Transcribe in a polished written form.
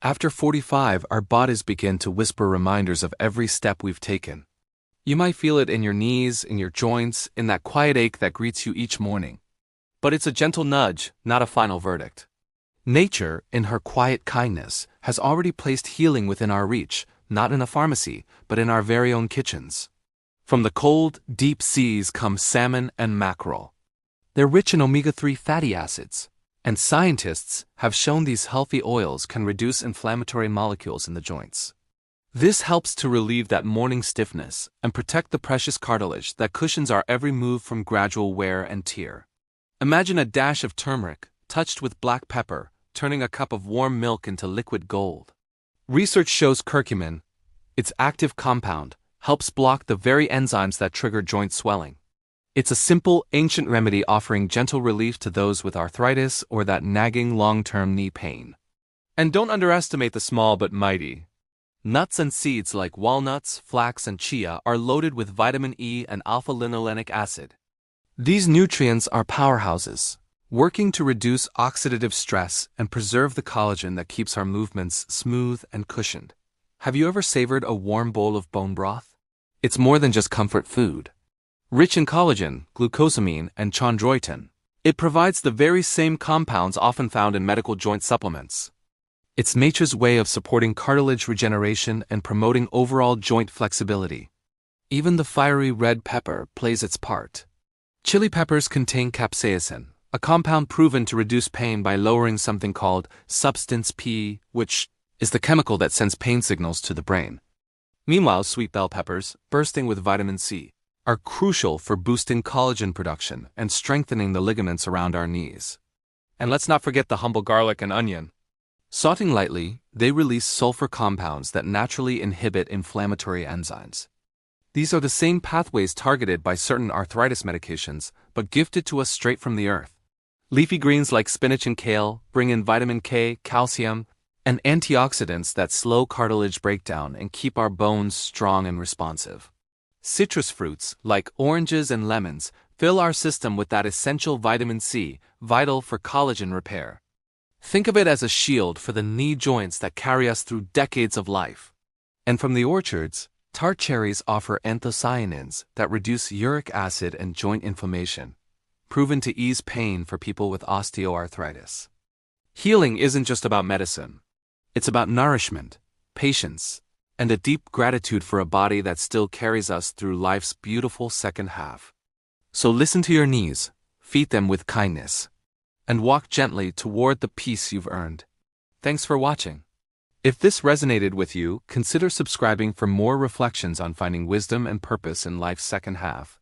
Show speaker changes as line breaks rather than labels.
After 45, our bodies begin to whisper reminders of every step we've taken. You might feel it in your knees, in your joints, in that quiet ache that greets you each morning. But it's a gentle nudge, not a final verdict. Nature, in her quiet kindness, has already placed healing within our reach, not in a pharmacy, but in our very own kitchens. From the cold, deep seas come salmon and mackerel. They're rich in omega-3 fatty acids, and scientists have shown these healthy oils can reduce inflammatory molecules in the joints. This helps to relieve that morning stiffness and protect the precious cartilage that cushions our every move from gradual wear and tear. Imagine a dash of turmeric, touched with black pepper, turning a cup of warm milk into liquid gold. Research shows curcumin, its active compound, helps block the very enzymes that trigger joint swelling. It's a simple, ancient remedy offering gentle relief to those with arthritis or that nagging long-term knee pain. And don't underestimate the small but mighty. Nuts and seeds like walnuts, flax, and chia are loaded with vitamin E and alpha-linolenic acid. These nutrients are powerhouses, working to reduce oxidative stress and preserve the collagen that keeps our movements smooth and cushioned. Have you ever savored a warm bowl of bone broth? It's more than just comfort food. Rich in collagen, glucosamine, and chondroitin, it provides the very same compounds often found in medical joint supplements. It's nature's way of supporting cartilage regeneration and promoting overall joint flexibility. Even the fiery red pepper plays its part. Chili peppers contain capsaicin, a compound proven to reduce pain by lowering something called substance P, which is the chemical that sends pain signals to the brain. Meanwhile, sweet bell peppers, bursting with vitamin C, are crucial for boosting collagen production and strengthening the ligaments around our knees. And let's not forget the humble garlic and onion. Sautéing lightly, they release sulfur compounds that naturally inhibit inflammatory enzymes. These are the same pathways targeted by certain arthritis medications, but gifted to us straight from the earth. Leafy greens like spinach and kale bring in vitamin K, calcium, and antioxidants that slow cartilage breakdown and keep our bones strong and responsive. Citrus fruits, like oranges and lemons, fill our system with that essential vitamin C, vital for collagen repair. Think of it as a shield for the knee joints that carry us through decades of life. And from the orchards, tart cherries offer anthocyanins that reduce uric acid and joint inflammation, proven to ease pain for people with osteoarthritis. Healing isn't just about medicine. It's about nourishment, patience, and a deep gratitude for a body that still carries us through life's beautiful second half. So listen to your knees, feed them with kindness, and walk gently toward the peace you've earned. Thanks for watching. If this resonated with you, consider subscribing for more reflections on finding wisdom and purpose in life's second half.